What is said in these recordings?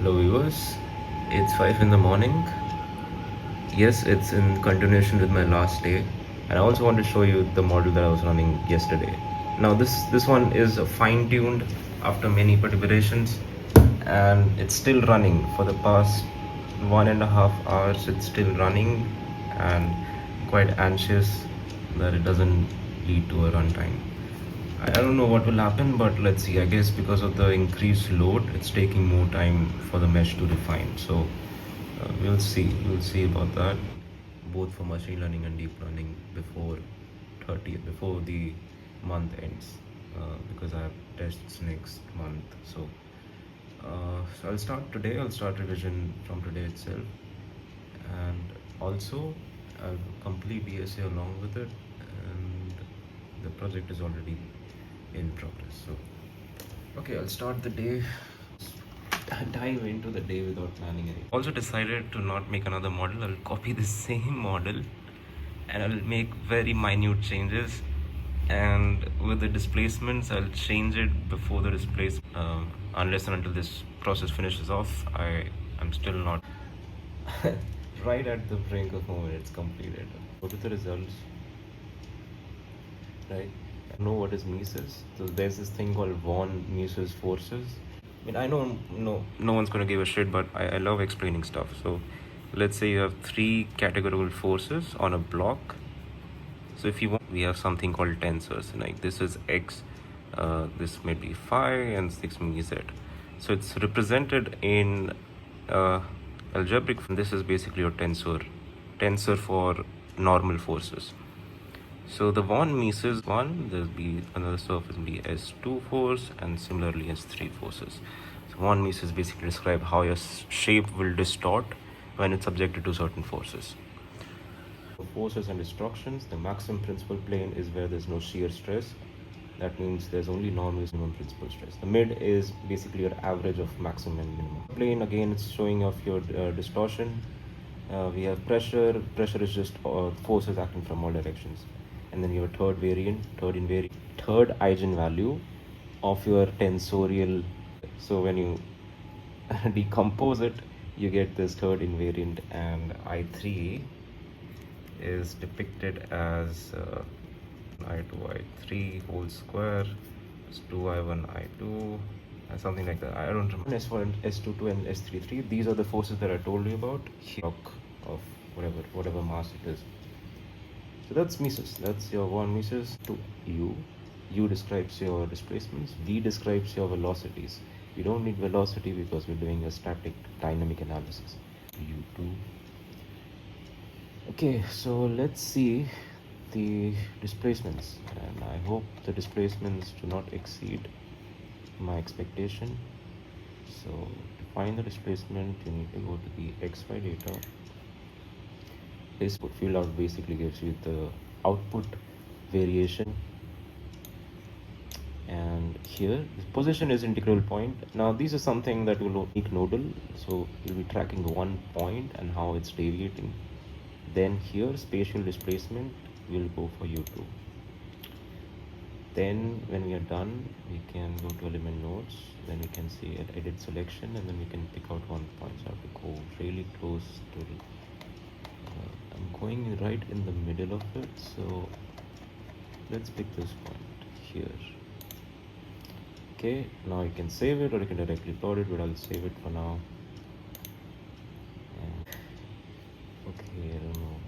Hello viewers, it's 5 in the morning. Yes, it's in continuation with my last day, and I also want to show you the model that I was running yesterday. Now this one is fine-tuned after many perturbations, and it's still running for the past 1.5 hours. It's still running, and quite anxious that it doesn't lead to a runtime. I don't know what will happen, but let's see. I guess because of the increased load, it's taking more time for the mesh to refine. So we'll see. We'll see about that, both for machine learning and deep learning before 30th, before the month ends, because I have tests next month. So I'll start today. I'll start revision from today itself, and also I'll complete BSA along with it, and the project is already in progress. So okay, I'll start the day, dive into the day without planning anything. Also decided to not make another model. I'll copy the same model and I'll make very minute changes, and with the displacements I'll change it before the displacement, unless and until this process finishes off. I'm still not right at the brink of moment it's completed. Go to the results, right? I know what is Mises. So there's this thing called von Mises forces. I mean, I know no one's gonna give a shit, but I love explaining stuff. So let's say you have three categorical forces on a block. So if you want, we have something called tensors. Like this is x, this may be phi, and 6 may be z. So it's represented in algebraic. This is basically your tensor for normal forces. So the von Mises one, there'll be another surface be S2 force, and similarly S3 forces. So von Mises basically describe how your shape will distort when it's subjected to certain forces. For forces and destructions, the maximum principal plane is where there's no shear stress. That means there's only normal minimum principal stress. The mid is basically your average of maximum and minimum. Plane again, it's showing off your distortion. We have pressure. Pressure is just forces acting from all directions. And then you have a third invariant, third eigenvalue of your tensorial. So when you decompose it, you get this third invariant, and I3 is depicted as I2 I3 whole square is 2I1 I2 and something like that. I don't remember. S4 and S22 and S33, these are the forces that I told you about here of whatever mass it is. So that's Mises. That's your one Mises. To U. U describes your displacements. V describes your velocities. We don't need velocity because we're doing a static dynamic analysis. U2. Okay, so let's see the displacements, and I hope the displacements do not exceed my expectation. So to find the displacement, you need to go to the XY data. This field out basically gives you the output variation, and here the position is integral point. Now these are something that will make nodal, so you'll be tracking one point and how it's deviating. Then here spatial displacement will go for U2. Then when we are done, we can go to element nodes, then we can see an edit selection, and then we can pick out one point. So I have to go really close to it. I'm going right in the middle of it, so let's pick this point here. Okay, now you can save it or you can directly plot it, but I'll save it for now. And okay, I don't know.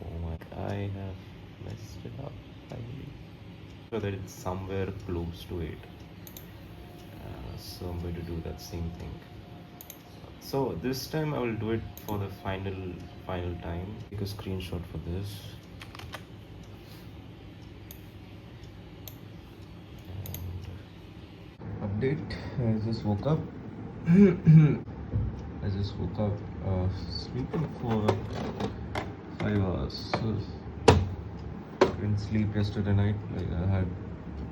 Oh my, I have messed it up, I believe. So that it's somewhere close to it. So I'm going to do that same thing. So this time I will do it for the final time. Take a screenshot for this. And update. I just woke up. Sleeping for 5 hours. So I didn't sleep yesterday night. Like I had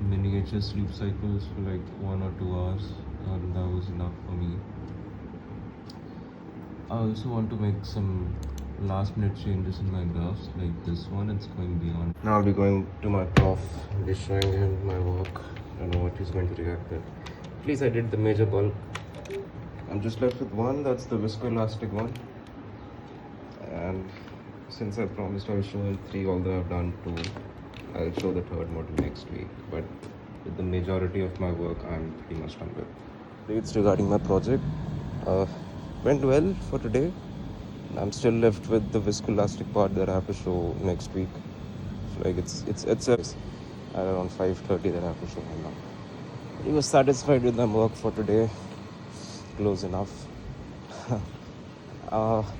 miniature sleep cycles for like 1 or 2 hours, and that was enough for me. I also want to make some last minute changes in my graphs, like this one. It's going beyond. Now I'll be going to my prof, I'll be showing him my work. I don't know what he's going to react with. At least I did the major bulk. I'm just left with one, that's the viscoelastic one. And since I promised I'll show in three, although I've done two, I'll show the third model next week. But with the majority of my work, I'm pretty much done with. It's regarding my project. Uh, went well for today. I'm still left with the viscoelastic part that I have to show next week. So like it's at around 5:30 that I have to show him now. He was satisfied with my work for today. Close enough.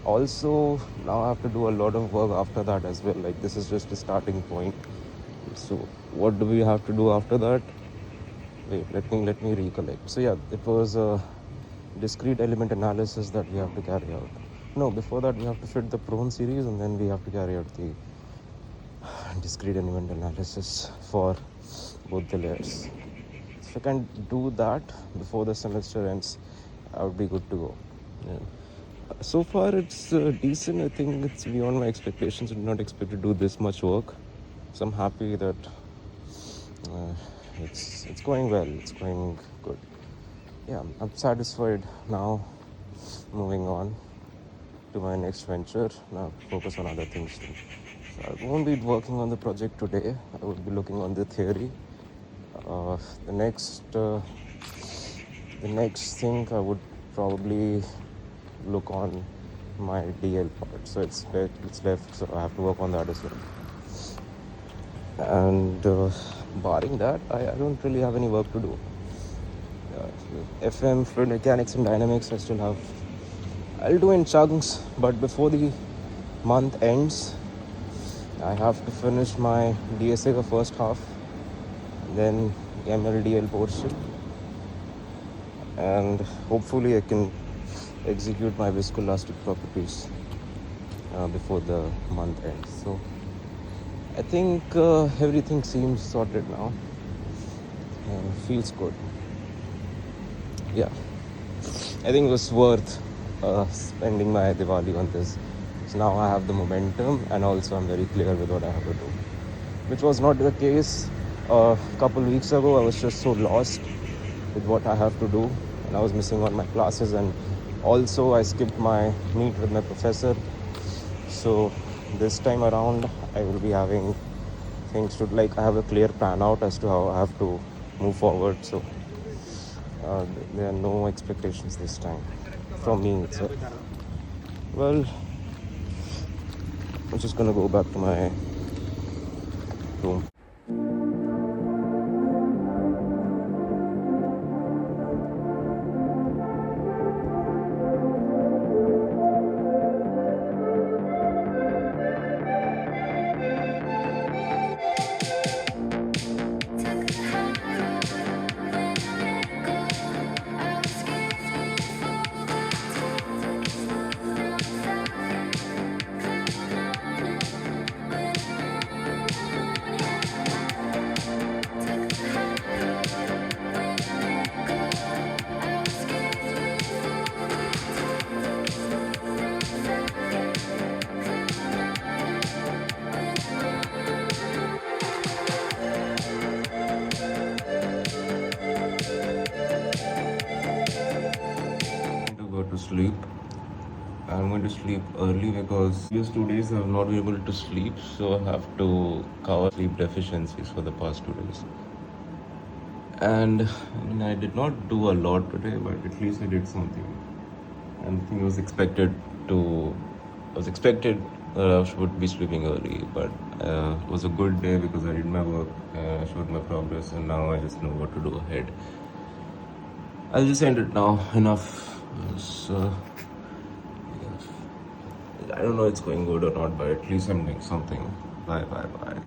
Also, now I have to do a lot of work after that as well. Like this is just a starting point. So what do we have to do after that? Wait, let me recollect. So yeah, it was a discrete element analysis that we have to carry out. No, before that we have to fit the prone series and then we have to carry out the discrete element analysis for both the layers. If I can do that before the semester ends, I would be good to go. Yeah. So far it's decent. I think it's beyond my expectations. I did not expect to do this much work. So I'm happy that it's going well. It's going good. Yeah, I'm satisfied now. Moving on to my next venture. Now focus on other things too. So I won't be working on the project today. I will be looking on the theory. The next thing I would probably look on my DL part. So it's left. So I have to work on that as well. And barring that, I don't really have any work to do. FM, fluid mechanics, and dynamics, I'll do in chunks, but before the month ends, I have to finish my DSA the first half, then MLDL portion, and hopefully I can execute my viscoelastic properties before the month ends. So I think everything seems sorted now. Feels good. Yeah, I think it was worth spending my Diwali on this. So now I have the momentum and also I'm very clear with what I have to do, which was not the case a couple weeks ago. I was just so lost with what I have to do and I was missing on my classes, and also I skipped my meet with my professor. So this time around I will be having things to, like, I have a clear plan out as to how I have to move forward. So there are no expectations this time from me itself. Well, I'm just gonna go back to my room. Sleep. I'm going to sleep early because these 2 days I've not been able to sleep, so I have to cover sleep deficiencies for the past 2 days. And I mean, I did not do a lot today, but at least I did something. And I think I was expected I should be sleeping early, but it was a good day because I did my work, showed my progress, and now I just know what to do ahead. I'll just end it now. Enough. I don't know if it's going good or not, but at least I'm doing something. Bye.